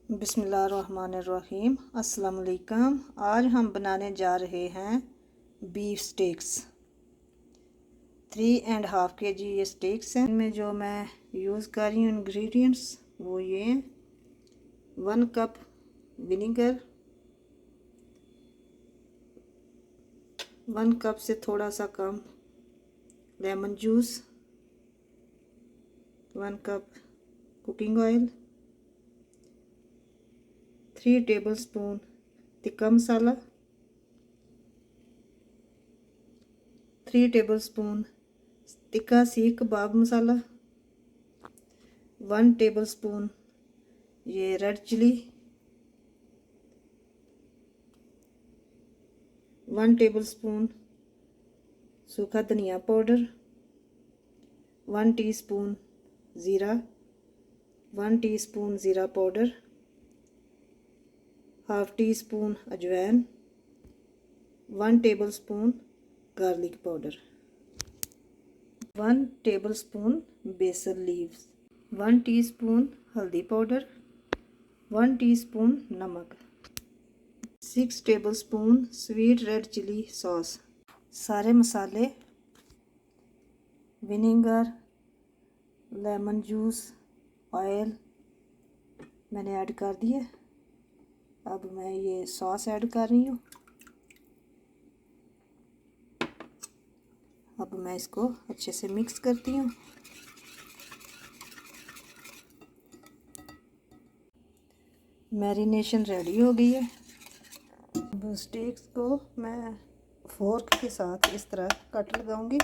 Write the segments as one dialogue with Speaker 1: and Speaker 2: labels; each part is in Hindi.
Speaker 1: बिस्मिल्लाहिर्रहमानिर्रहीम। अस्सलाम वालेकुम। आज हम बनाने जा रहे हैं बीफ स्टेक्स। 3.5 kg ये स्टेक्स हैं। इनमें जो मैं यूज़ कर रही हूँ इंग्रेडिएंट्स वो ये 1 कप विनीगर, 1 कप से थोड़ा सा कम lemon juice, 1 cup cooking oil, 3 tablespoon tikka masala, 3 tablespoon tikka seekh kebab masala, 1 tablespoon ये रेड चिली, 1 टेबलस्पून सूखा धनिया पाउडर, 1 टीस्पून ज़ीरा, 1 टीस्पून ज़ीरा पाउडर, हाफ टी स्पून अजवाइन, 1 tablespoon garlic powder, 1 tablespoon basil leaves, 1 teaspoon हल्दी पाउडर, 1 टीस्पून नमक, 6 tablespoon sweet red chilli sauce. सारे मसाले विनेगर, लेमन जूस, ऑयल मैंने ऐड कर दिए। अब मैं ये सॉस ऐड कर रही हूँ। अब मैं इसको अच्छे से मिक्स करती हूँ। मैरिनेशन रेडी हो गई है। अब स्टेक्स को मैं फोर्क के साथ इस तरह कट लगाऊंगी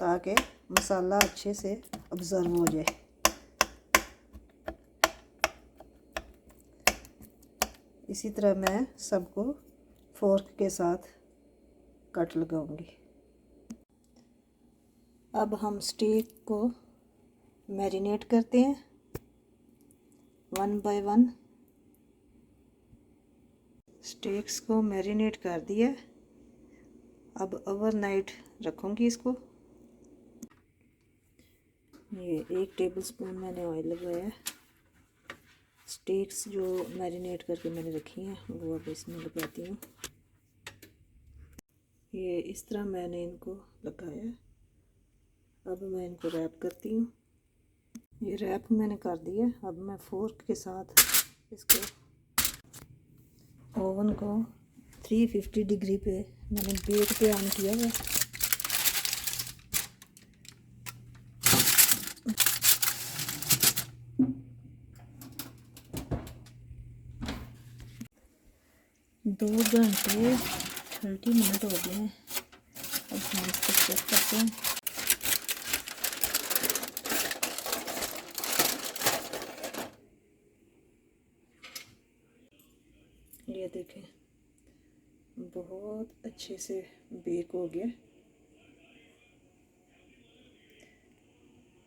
Speaker 1: ताकि मसाला अच्छे से अब्ज़र्व हो जाए। इसी तरह मैं सबको फोर्क के साथ कट लगाऊंगी। अब हम स्टेक को मैरिनेट करते हैं 1 बाय 1। स्टेक्स को मैरिनेट कर दिया। अब ओवरनाइट रखूंगी इसको। ये 1 टेबलस्पून मैंने ऑयल लगाया है। स्टेक्स जो मैरिनेट करके मैंने रखी हैं वो अब इसमें लगाती हूँ। ये इस तरह मैंने इनको लगाया। अब मैं इनको रैप करती हूँ। ये रैप मैंने कर दिया। अब मैं फोर्क के साथ इसको ओवन को 350 डिग्री पे मैंने बेक पे ऑन किया है। दो घंटे 30 मिनट हो गए हैं। अब हम इसको चेक करते हैं। ये देखें बहुत अच्छे से बेक हो गया।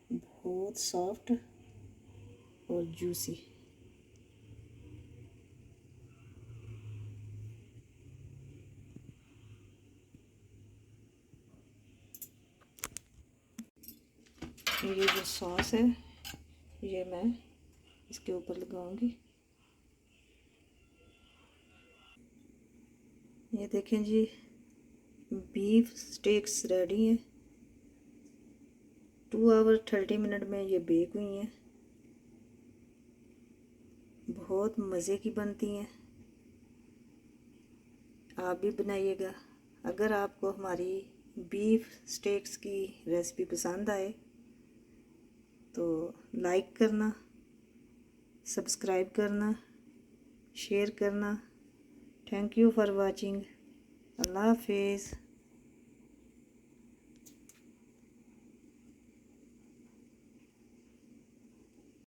Speaker 1: बहुत सॉफ्ट और जूसी। ये जो सॉस है ये मैं इसके ऊपर लगाऊंगी। ये देखें जी बीफ स्टेक्स रेडी है। 2 आवर 30 मिनट में ये बेक हुई हैं। बहुत मज़े की बनती हैं। आप भी बनाइएगा। अगर आपको हमारी बीफ स्टेक्स की रेसिपी पसंद आए तो लाइक करना, सब्सक्राइब करना, शेयर करना। Thank you for watching. Allah हाफिज़।